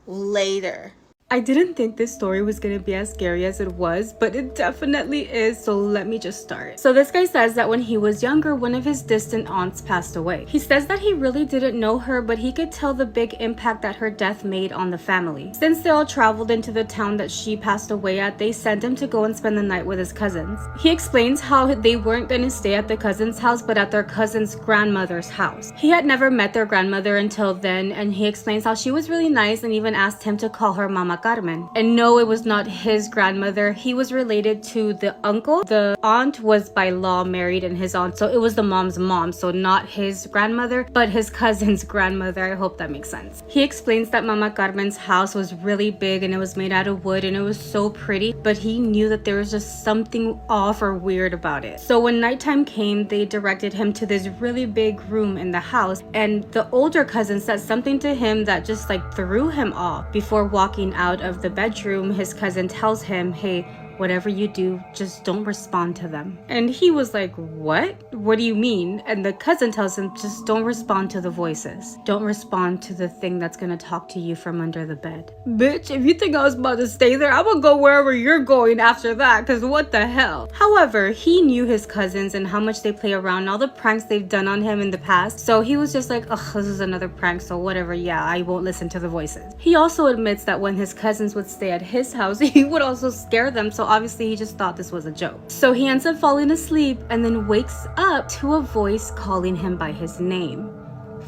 later. I didn't think this story was gonna be as scary as it was, but it definitely is, so let me just start. So this guy says that when he was younger, one of his distant aunts passed away. He says that he really didn't know her, but he could tell the big impact that her death made on the family. Since they all traveled into the town that she passed away at, they sent him to go and spend the night with his cousins. He explains how they weren't gonna stay at the cousin's house, but at their cousin's grandmother's house. He had never met their grandmother until then, and he explains how she was really nice and even asked him to call her Mama Carmen. And no, it was not his grandmother. He was related to the uncle. The aunt was by law married, and his aunt, so it was the mom's mom, so not his grandmother, but his cousin's grandmother. I hope that makes sense. He explains that Mama Carmen's house was really big and it was made out of wood and it was so pretty, but he knew that there was just something off or weird about it. So when nighttime came, they directed him to this really big room in the house, and the older cousin said something to him that just like threw him off. Before walking out of the bedroom, his cousin tells him, hey, whatever you do, just don't respond to them. And he was like, what do you mean? And the cousin tells him, just don't respond to the voices. Don't respond to the thing that's gonna talk to you from under the bed. Bitch, if you think I was about to stay there, I'm gonna go wherever you're going after that, because what the hell? However, he knew his cousins and how much they play around, all the pranks they've done on him in the past, so he was just like, ugh, this is another prank, so whatever, yeah, I won't listen to the voices. He also admits that when his cousins would stay at his house, he would also scare them, so obviously he just thought this was a joke. So he ends up falling asleep and then wakes up to a voice calling him by his name.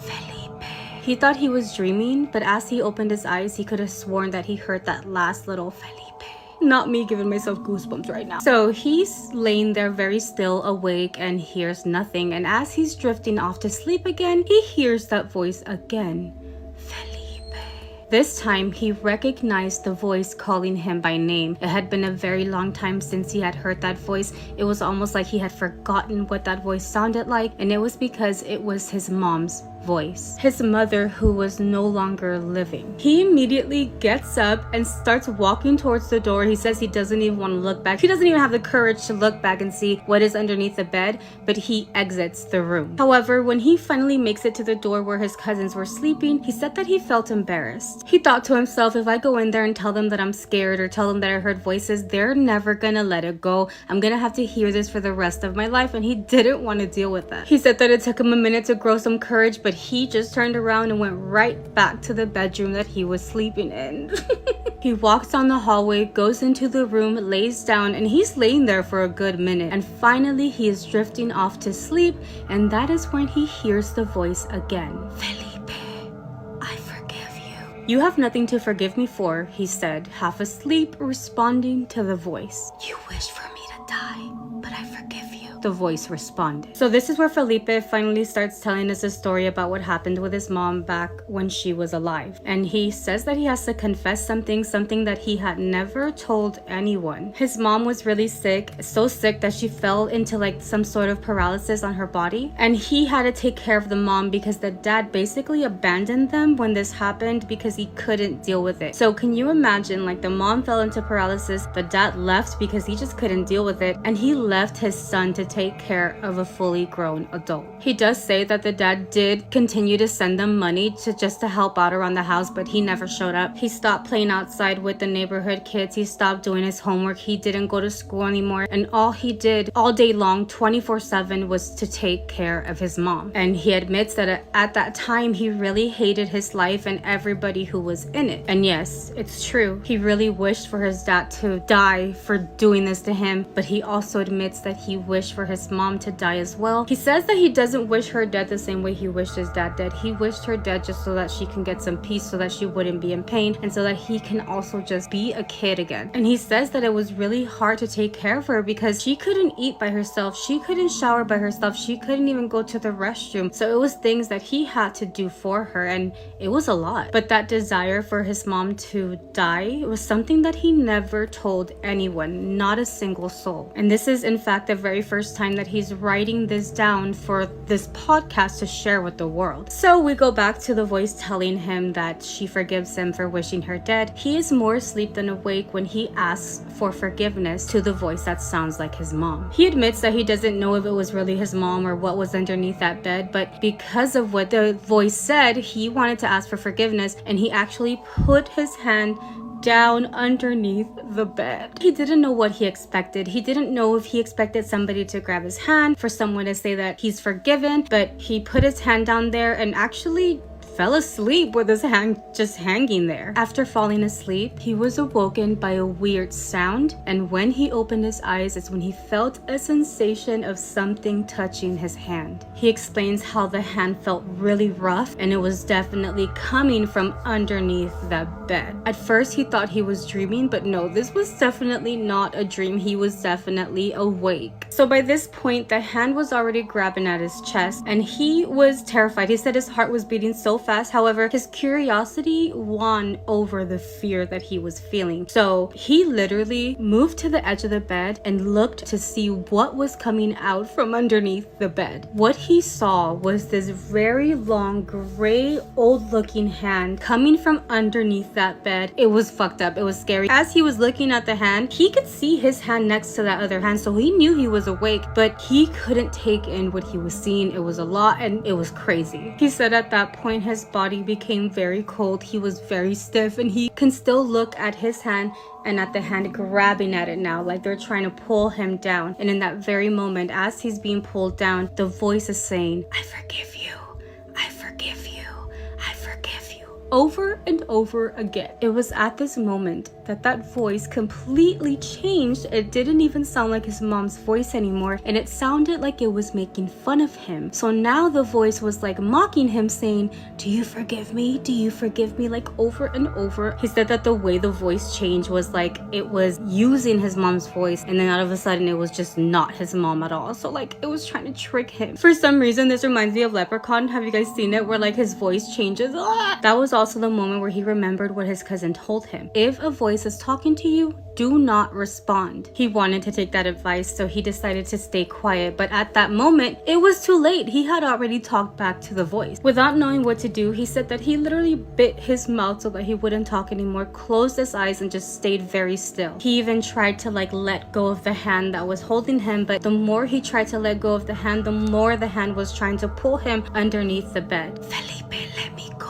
Felipe. He thought he was dreaming, but as he opened his eyes, he could have sworn that he heard that last little Felipe. Not me giving myself goosebumps right now. So he's laying there very still, awake, and hears nothing. And as he's drifting off to sleep again, he hears that voice again. Felipe. This time, he recognized the voice calling him by name. It had been a very long time since he had heard that voice. It was almost like he had forgotten what that voice sounded like, and it was because it was his mom's voice. His mother, who was no longer living. He immediately gets up and starts walking towards the door. He says he doesn't even want to look back. He doesn't even have the courage to look back and see what is underneath the bed, but he exits the room. However, when he finally makes it to the door where his cousins were sleeping, he said that he felt embarrassed. He thought to himself, if I go in there and tell them that I'm scared or tell them that I heard voices, they're never gonna let it go. I'm gonna have to hear this for the rest of my life, and he didn't want to deal with that. He said that it took him a minute to grow some courage, but he just turned around and went right back to the bedroom that he was sleeping in. He walks down the hallway, goes into the room, lays down, and he's laying there for a good minute. And finally, he is drifting off to sleep, and that is when he hears the voice again. Felipe, I forgive you. You have nothing to forgive me for, he said, half asleep, responding to the voice. You wish for me to die, but I forgive you. The voice responded. So this is where Felipe finally starts telling us a story about what happened with his mom back when she was alive. And he says that he has to confess something that he had never told anyone. His mom was really sick, so sick that she fell into like some sort of paralysis on her body. And he had to take care of the mom because the dad basically abandoned them when this happened because he couldn't deal with it. So can you imagine, like, the mom fell into paralysis, the dad left because he just couldn't deal with it, and he left his son to take care of a fully grown adult. He does say that the dad did continue to send them money to help out around the house, but he never showed up. He stopped playing outside with the neighborhood kids. He stopped doing his homework. He didn't go to school anymore. And all he did all day long, 24/7, was to take care of his mom. And he admits that at that time, he really hated his life and everybody who was in it. And yes, it's true. He really wished for his dad to die for doing this to him, but he also admits that he wished for his mom to die as well. He says that he doesn't wish her dead the same way he wished his dad dead. He wished her dead just so that she can get some peace, so that she wouldn't be in pain, and so that he can also just be a kid again. And he says that it was really hard to take care of her because she couldn't eat by herself, she couldn't shower by herself, she couldn't even go to the restroom. So it was things that he had to do for her, and it was a lot. But that desire for his mom to die was something that he never told anyone, not a single soul. And this is in fact the very first first time that he's writing this down for this podcast to share with the world. So we go back to the voice telling him that she forgives him for wishing her dead. He is more asleep than awake when he asks for forgiveness to the voice that sounds like his mom. He admits that he doesn't know if it was really his mom or what was underneath that bed, but because of what the voice said, he wanted to ask for forgiveness, and he actually put his hand down underneath the bed. He didn't know what he expected. He didn't know if he expected somebody to grab his hand, for someone to say that he's forgiven, but he put his hand down there and actually fell asleep with his hand just hanging there. After falling asleep, he was awoken by a weird sound, and when he opened his eyes, it's when he felt a sensation of something touching his hand. He explains how the hand felt really rough, and it was definitely coming from underneath the bed. At first, he thought he was dreaming, but no, this was definitely not a dream. He was definitely awake. So by this point, the hand was already grabbing at his chest, and he was terrified. He said his heart was beating so fast. However, his curiosity won over the fear that he was feeling. So he literally moved to the edge of the bed and looked to see what was coming out from underneath the bed. What he saw was this very long, gray, old-looking hand coming from underneath that bed. It was fucked up. It was scary. As he was looking at the hand, he could see his hand next to that other hand, so he knew he was awake, but he couldn't take in what he was seeing. It was a lot, and it was crazy. He said at that point, his body became very cold. He was very stiff, and he can still look at his hand and at the hand grabbing at it now, like they're trying to pull him down. And in that very moment, as he's being pulled down, the voice is saying, "I forgive you. I forgive you. I forgive you." Over and over again. It was at this moment that that voice completely changed. It didn't even sound like his mom's voice anymore, and it sounded like it was making fun of him. So now the voice was like mocking him, saying, "Do you forgive me? Do you forgive me?" Like over and over. He said that the way the voice changed was like it was using his mom's voice, and then all of a sudden it was just not his mom at all. So like it was trying to trick him. For some reason, this reminds me of Leprechaun. Have you guys seen it, where like his voice changes? That was also the moment where he remembered what his cousin told him. If a voice is talking to you, do not respond. He wanted to take that advice, so he decided to stay quiet, but at that moment, it was too late. He had already talked back to the voice. Without knowing what to do, he said that he literally bit his mouth so that he wouldn't talk anymore, closed his eyes, and just stayed very still. He even tried to like let go of the hand that was holding him, but the more he tried to let go of the hand, the more the hand was trying to pull him underneath the bed. "Felipe, let me go.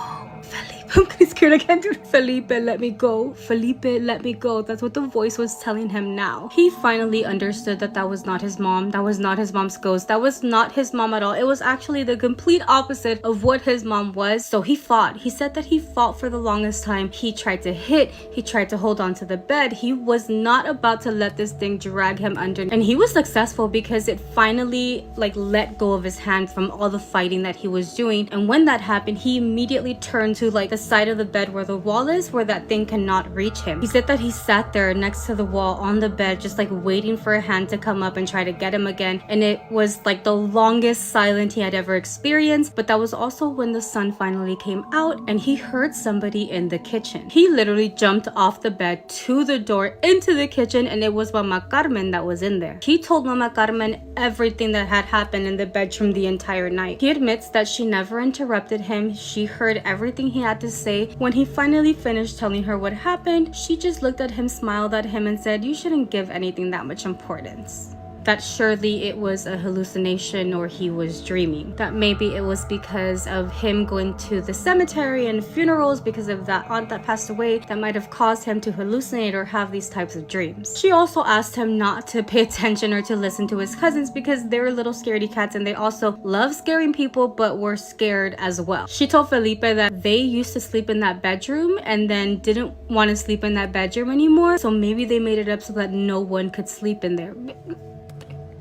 I'm getting scared. I can't do it. Felipe, let me go. Felipe, let me go." That's what the voice was telling him now. He finally understood that that was not his mom. That was not his mom's ghost. That was not his mom at all. It was actually the complete opposite of what his mom was. So he fought. He said that he fought for the longest time. He tried to hit. He tried to hold on to the bed. He was not about to let this thing drag him under. And he was successful because it finally like let go of his hand from all the fighting that he was doing. And when that happened, he immediately turned to like the side of the bed where the wall is, where that thing cannot reach him. He said that he sat there next to the wall on the bed, just like waiting for a hand to come up and try to get him again. And it was like the longest silence he had ever experienced. But that was also when the sun finally came out and he heard somebody in the kitchen. He literally jumped off the bed to the door into the kitchen, and it was Mama Carmen that was in there. He told Mama Carmen everything that had happened in the bedroom the entire night. He admits that she never interrupted him. She heard everything he had to say. When he finally finished telling her what happened, she just looked at him, smiled at him, and said, "You shouldn't give anything that much importance." That surely it was a hallucination or he was dreaming. That maybe it was because of him going to the cemetery and funerals because of that aunt that passed away that might have caused him to hallucinate or have these types of dreams. She also asked him not to pay attention or to listen to his cousins because they're little scaredy cats and they also love scaring people but were scared as well. She told Felipe that they used to sleep in that bedroom and then didn't want to sleep in that bedroom anymore, so maybe they made it up so that no one could sleep in there.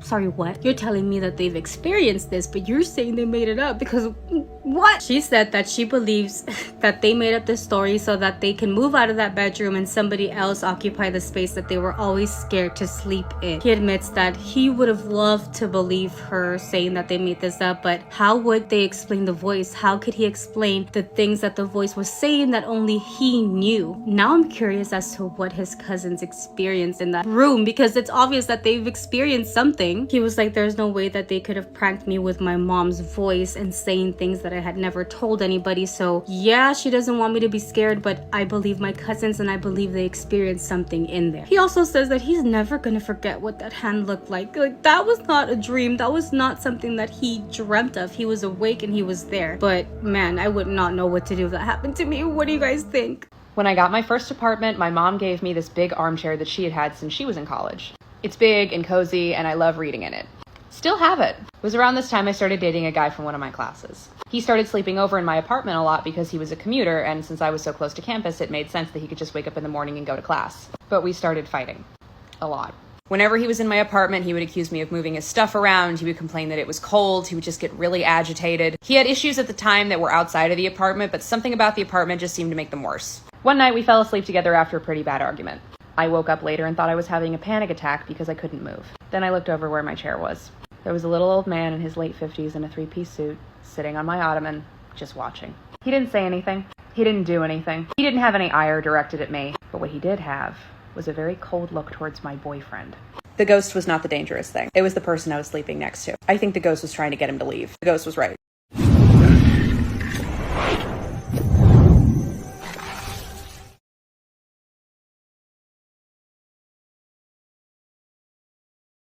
Sorry, what? You're telling me that they've experienced this, but you're saying they made it up because What? She said that she believes that they made up this story so that they can move out of that bedroom and somebody else occupy the space that they were always scared to sleep in. He admits that he would have loved to believe her saying that they made this up, but how would they explain the voice? How could he explain the things that the voice was saying that only he knew? Now I'm curious as to what his cousins experienced in that room, because it's obvious that they've experienced something. He was like, there's no way that they could have pranked me with my mom's voice and saying things that I had never told anybody. So yeah, she doesn't want me to be scared, but I believe my cousins and I believe they experienced something in there. He also says that he's never gonna forget what that hand looked like. Like, that was not a dream. That was not something that he dreamt of. He was awake and he was there. But man, I would not know what to do if that happened to me. What do you guys think? When I got my first apartment, my mom gave me this big armchair that she had had since she was in college. It's big and cozy and I love reading in it. Still have it. It was around this time I started dating a guy from one of my classes. He started sleeping over in my apartment a lot because he was a commuter, and since I was so close to campus, it made sense that he could just wake up in the morning and go to class. But we started fighting. A lot. Whenever he was in my apartment, he would accuse me of moving his stuff around. He would complain that it was cold. He would just get really agitated. He had issues at the time that were outside of the apartment, but something about the apartment just seemed to make them worse. One night we fell asleep together after a pretty bad argument. I woke up later and thought I was having a panic attack because I couldn't move. Then I looked over where my chair was. There was a little old man in his late 50s in a three-piece suit, sitting on my ottoman, just watching. He didn't say anything. He didn't do anything. He didn't have any ire directed at me. But what he did have was a very cold look towards my boyfriend. The ghost was not the dangerous thing. It was the person I was sleeping next to. I think the ghost was trying to get him to leave. The ghost was right.